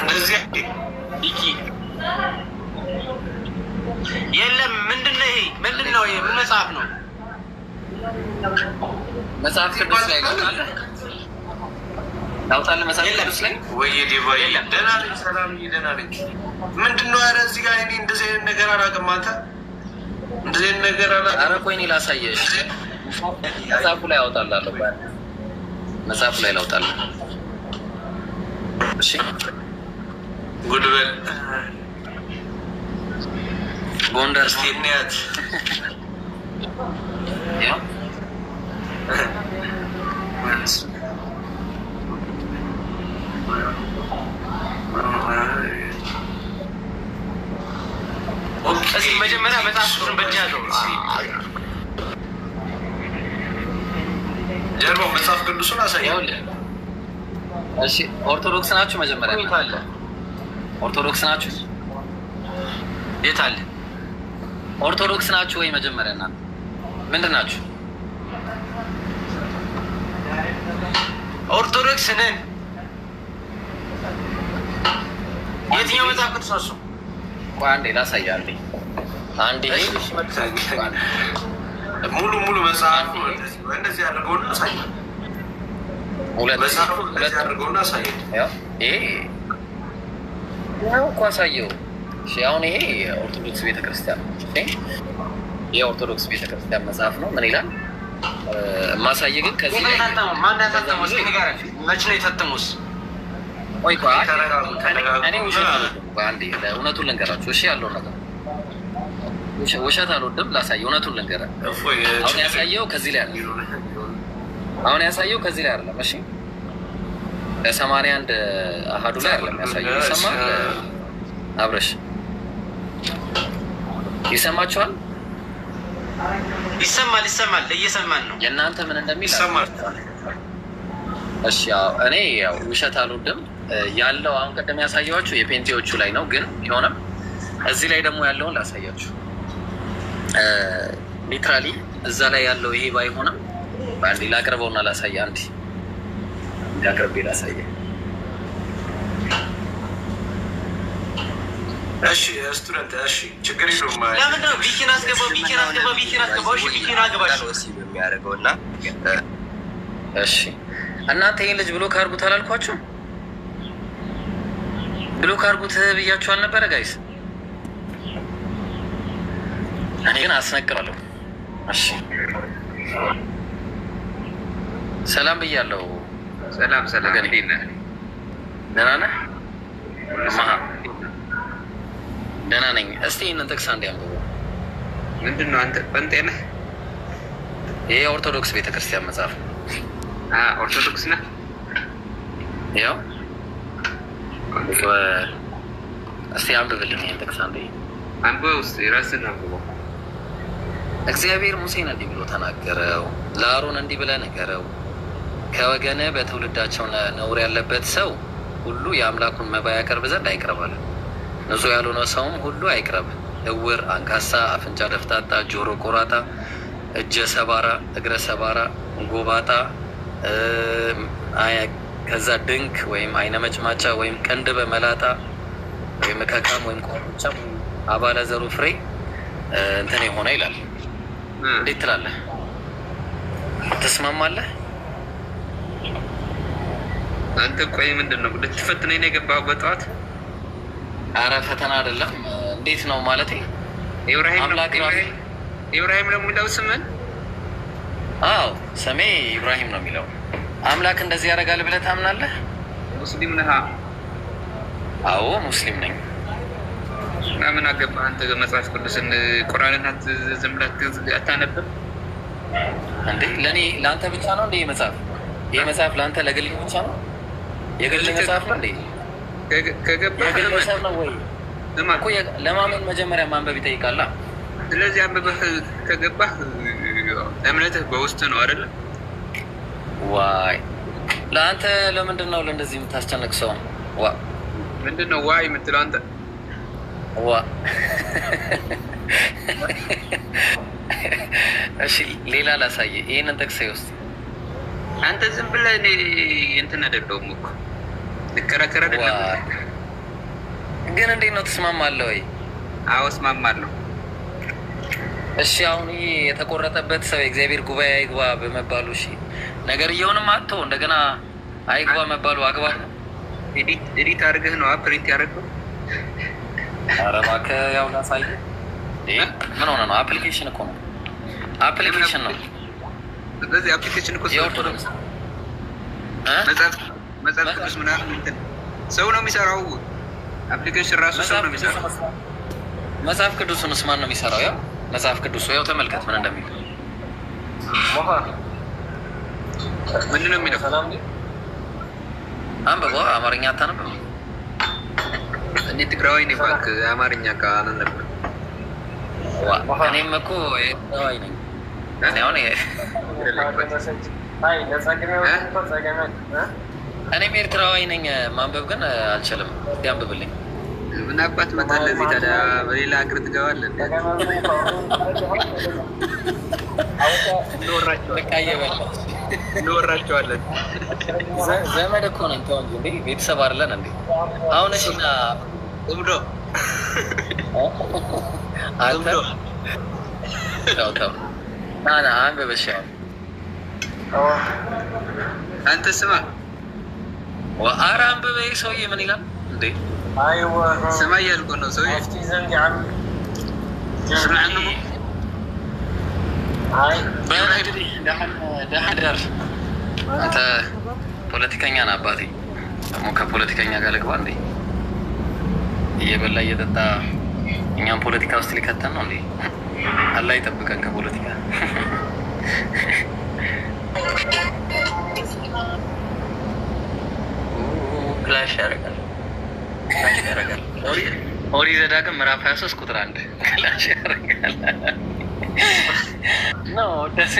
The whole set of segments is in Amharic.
እንደዚህ ይቂ የለም። ምንድነው ይሄ? ምንድነው ይሄ? ምን መጽሐፍ ነው? መጽሐፍ ቅዱስ ላይ ነው አለ ታውጣለህ። መጽሐፍ ቅዱስ ላይ ወይ ዲቫ የለም። ደህና ነኝ፣ ሰላም ነኝ፣ ደህና ነኝ። ምንድነው? ኧረ እዚህ ጋር እኔ እንደዚህ አይነት ነገር አላውቅም። አንተ እንደዚህ አይነት ነገር አላውቅም። ኧረ ቆይ እኔ ላሳየሽ። መጽሐፉ ላይ አውጣላለሁ። መጽሐፉ ላይ ላውጣለሁ። እሺ ጉድ በል ጎንደር ስቴት ያ ኦኬ መጀመሪያ መጽሐፉን በእጅ ያዘው። ጀርባው መጽሐፍ ቅዱስን አሳየው። እሺ ኦርቶዶክስ ናችሁ? መጀመሪያ የት አለ? ኦርቶዶክስ ናችሁ? የት አለ? ኦርቶዶክስ ናችሁ ወይ? መጀመሪያ እናንተ ምንድን ናችሁ? ኦርቶዶክስ ነን። የትኛው መጽሐፍ ቅዱስ ነው እሱ? ቆይ አንዴ ላሳያለሁ። አንዴ ሙሉ መጽሐፍ እንደዚህ አድርገውና አሳየው። ሁለት አድርገውና አሳየው። ይሄ ያው እኮ አሳየው። እሺ አሁን ይሄ ኦርቶዶክስ ቤተክርስቲያን ነው። የኦርቶዶክስ ቤተክርስቲያን መጽሐፍ ነው። ምን ይላል? ማሳየ ግን ከዚህ ላይ ማን ያሳተመው? እስኪ ንገረኝ። መች ነው የታተሙስ? ወይ ቆይ እኔ ውሸት አልወድም። አንዴ እውነቱን ልንገራችሁ። እሺ ያለው ነገር ውሸት አልወድም። ላሳየው። እውነቱን ልንገራ። አሁን ያሳየው ከዚህ ላይ አይደለም። አሁን ያሳየው ከዚህ ላይ አይደለም። እሺ ለ81 አሃዱ ላይ አይደለም ያሳየው። ይሰማል? አብረሽ ይሰማችኋል? ይሰማል። እየሰማን ነው። የእናንተ ምን እንደሚል ይሰማል። እሺ እኔ ያው ውሸት አልወድም። ያለው አሁን ቀደም ያሳየኋችሁ የፔንቴዎቹ ላይ ነው። ግን ቢሆንም እዚህ ላይ ደግሞ ያለውን ላሳያችሁ። ሊትራሊ እዛ ላይ ያለው ይሄ ባይሆንም በአንዴ ላቅርበውና ላሳየ። አንዴ ላቅርቤ ላሳየ። እሺ ስቱደንት፣ እሺ ችግር የለውም። ለምንድን ነው ቢኪን አስገባው? እሺ ቢኪን አገባሽ የሚያደርገው እና እሺ እናንተ ይህን ልጅ ብሎክ አድርጉት አላልኳችሁ? ብሎክ አድርጉት ብያችሁ አልነበረ ጋይስ? እኔ ግን አስነቅራለሁ። እሺ ሰላም ብያለሁ። ሰላም ግን ደህና ነህ? ደህና ነኝ። እስቲ ይህንን ጥቅስ አንዴ አንብበው። ምንድን ነው አንተ ጴንጤ ነህ? ይሄ ኦርቶዶክስ ቤተክርስቲያን መጽሐፍ ነው። ኦርቶዶክስ ነህ? ያው እስቲ አንብብልን ይህን ጥቅስ አንዴ። አንብበው ውስጥ የራስን አንብበው። እግዚአብሔር ሙሴን እንዲህ ብሎ ተናገረው፣ ለአሮን እንዲህ ብለህ ንገረው፣ ከወገንህ በትውልዳቸው ነውር ያለበት ሰው ሁሉ የአምላኩን መባ ያቀርብ ዘንድ አይቅረባል። ንጹሕ ያልሆነ ሰውም ሁሉ አይቅረብ። እውር፣ አንካሳ፣ አፍንጫ ደፍታጣ፣ ጆሮ ቆራጣ፣ እጀ ሰባራ፣ እግረ ሰባራ፣ ጎባጣ፣ ከዛ ድንክ ወይም አይነ መጭማጫ ወይም ቅንድበ መላጣ ወይም ከካም ወይም ቆርቻ አባለ ዘሩ ፍሬ እንትን የሆነ ይላል። እንዴት ትላለህ? ትስማማለህ? አንተ ቆይ ምንድን ነው ልትፈትነኝ ነው የገባኸው በጠዋት? አረ ፈተና አይደለም። እንዴት ነው ማለት? ኢብራሂም ነው የሚለው ስምን? አዎ ስሜ ኢብራሂም ነው የሚለው። አምላክ እንደዚህ ያደርጋል ብለህ ታምናለህ? ሙስሊም ነህ? አዎ ሙስሊም ነኝ። እና ምን አገባህ አንተ መጽሐፍ ቅዱስን ቁርአንን ዝም ብለህ አታነብም እንዴ? ለአንተ ብቻ ነው እንዴ መጽሐፍ? ይህ መጽሐፍ ለአንተ ለግል ብቻ ነው? የግል መጽሐፍ ነው እንዴ? የግል መጽሐፍ ነው ወይ? እኮ ለማመን መጀመሪያ ማንበብ ይጠይቃላ። ስለዚህ አንብበህ ከገባህ እምነትህ በውስጥ ነው አይደለ? ዋይ ለአንተ ለምንድን ነው ለእንደዚህ የምታስጨንቅ ሰው? ዋ ምንድን ነው ዋይ የምትለው አንተ? ዋ እሺ ሌላ ላሳየ። ይህንን ጥቅስ ውስጥ አንተ ዝም ብለህ እኔ እንትን አይደለሁም እኮ ልከራከር አይደለም። ግን እንዴት ነው ትስማማለህ ወይ? አዎ እስማማለሁ። እሺ አሁን ይሄ የተቆረጠበት ሰው የእግዚአብሔር ጉባኤ አይግባ በመባሉ እሺ ነገርየውንም አጥቶ እንደገና አይግባ መባሉ አግባብ ነው? ኤዲት አድርገህ ነው ፕሪንት ያደረገው? ኧረ እባክህ ያው ላሳየህ። ምን ሆነ ነው? አፕሊኬሽን እኮ ነው፣ አፕሊኬሽን ነው። ስለዚህ አፕሊኬሽን እኮ የኦርቶዶክስ መጽሐፍ ቅዱስ ምናምን እንትን ሰው ነው የሚሰራው። አፕሊኬሽን ራሱ ሰው ነው የሚሰራው። መጽሐፍ ቅዱስንስ ማን ነው የሚሰራው? ያው መጽሐፍ ቅዱስ ያው ተመልከት ምን እንደሚል። ምንድን ነው የሚለው? አንብቦ አማርኛ አታነብም? እኔ ትግራዋይ ነኝ እባክህ፣ አማርኛ አላነብም። እኔም እኮ ትግራዋይ ነኝ። እኔም ኤርትራዋይ ነኝ። ማንበብ ግን አልችልም። ያንብብልኝ። ምን አባት መጣለህ እዚህ ታዲያ? በሌላ ሀገር ትገባለህ? እንወራቸዋለን። ዘመድ እኮ ነኝ። ተው እንጂ እንዴ ቤተሰብ አይደለን እንዴ? አሁን እሺ ና እብዶ እብዶ ተው ና ና አንብብ። እሺ አንተ ስማ፣ ኧረ አንብብ። ይሄ ሰውዬ ምን ይላል እንዴ? ስማ እያልኩ ነው ሰውዬ። ደህደር አንተ ፖለቲከኛ ነህ አባቴ። ደግሞ ከፖለቲከኛ ጋር ልግባ እንዴ? እየበላ እየጠጣ እኛም ፖለቲካ ውስጥ ሊከተን ነው እንዴ? አላህ ይጠብቀን ከፖለቲካ። ክላሽ ያደርጋል። ኦሪት ዘዳግም ምዕራፍ 23 ቁጥር 1 ክላሽ ያደርጋል ነው ደስ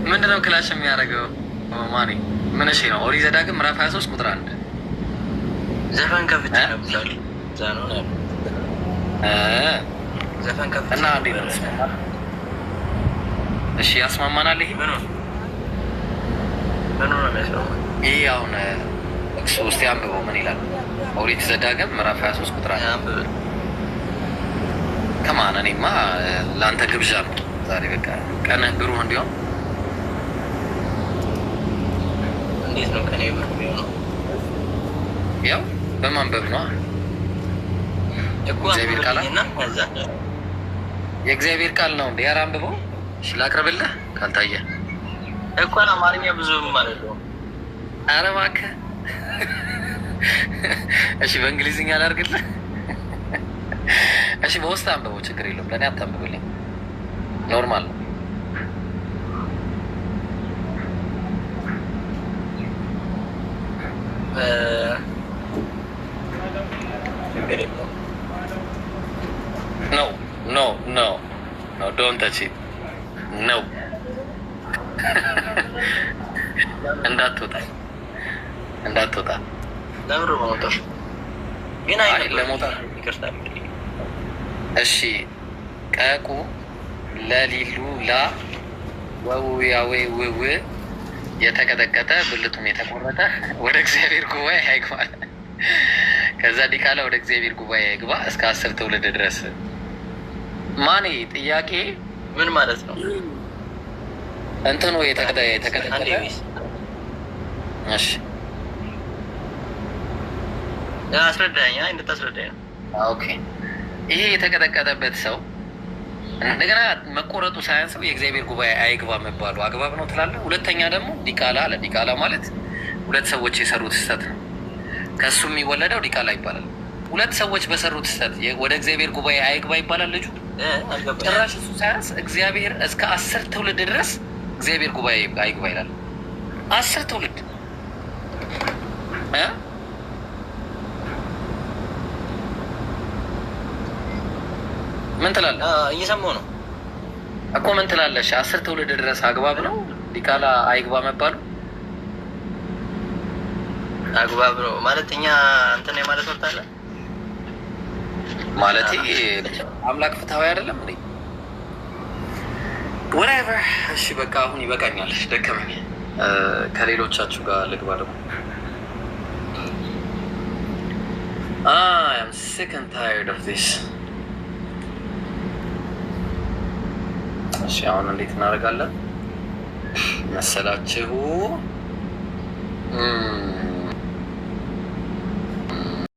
ምንድነው ክላሽ የሚያደርገው? ማን ምን? እሺ ነው ኦሪት ዘዳግም ምዕራፍ 23 ቁጥር 1 ዘፈን ከፍቼ ነው ብሏል። ዛሬ ነው ዘፈን ከፍቼ እና እንዴት ነው? እሺ ያስማማናል። ይሄ ምን ነው የሚያስማማው? ይሄ አሁን ሶስት አንብበው ምን ይላል? ኦሪት ዘዳግም ምዕራፍ 23 ቁጥር 1 አንብበው። ከማን እኔማ ለአንተ ግብዣ ነው ዛሬ። በቃ ቀንህ ብሩህ እንዲሆን። እንዴት ነው ቀኔ ብሩህ የሚሆነው? ያው በማንበብ ነው። እግዚአብሔር ቃል የእግዚአብሔር ቃል ነው እንዴ? ኧረ አንብበው። እሺ ላቅርብልህ ካልታየ እኮ አማርኛ ብዙ ማለት ነው። ኧረ እባክህ እሺ በእንግሊዝኛ ላድርግልህ? እሺ በውስጥ አንብበው፣ ችግር የለውም። ለእኔ አታንብብልኝ፣ ኖርማል ነው። ኖ ኖ ኖ ዶንት ታች ኢት ኖ እንዳትወጣ እንዳትወጣ። ለምሩ ማውጣት ግን አይ ለመውጣት ይቅርታ። እሺ ቀቁ ለሊሉ ላ ወውያዌ ውው የተቀጠቀጠ ብልቱም የተቆረጠ ወደ እግዚአብሔር ጉባኤ አይግባ። ከዛ ዲቃላ ወደ እግዚአብሔር ጉባኤ አይግባ እስከ 10 ትውልድ ድረስ። ማኔ ጥያቄ ምን ማለት ነው? እንትኑ የተቀጠቀጠ እሺ አስረዳኝ፣ እንድታስረዳኝ ነው። ኦኬ ይሄ የተቀጠቀጠበት ሰው እንደገና መቆረጡ ሳያንሰው የእግዚአብሔር ጉባኤ አይግባ መባሉ አግባብ ነው ትላለህ? ሁለተኛ ደግሞ ዲቃላ አለ። ዲቃላ ማለት ሁለት ሰዎች የሰሩት ስህተት ነው። ከእሱ የሚወለደው ዲቃላ ይባላል። ሁለት ሰዎች በሰሩት ስህተት ወደ እግዚአብሔር ጉባኤ አይግባ ይባላል ልጁ። ጭራሽ እሱ ሳያንስ እግዚአብሔር እስከ 10 ትውልድ ድረስ እግዚአብሔር ጉባኤ አይግባ ይላል። 10 ትውልድ ምን ትላለህ? እየሰማሁ ነው እኮ ምን ትላለሽ? 10 ትውልድ ድረስ አግባብ ነው ዲቃላ አይግባ መባሉ? አግባብ ነው ማለት እኛ እንትን ማለት ወጣለ ማለት አምላክ ፍትሃዊ አይደለም እንዴ? ወራይቨር። እሺ በቃ አሁን ይበቃኛል፣ ደከመኝ። ከሌሎቻችሁ ጋር ልግባ ደግሞ። I am sick and tired of this። እሺ አሁን እንዴት እናደርጋለን መሰላችሁ?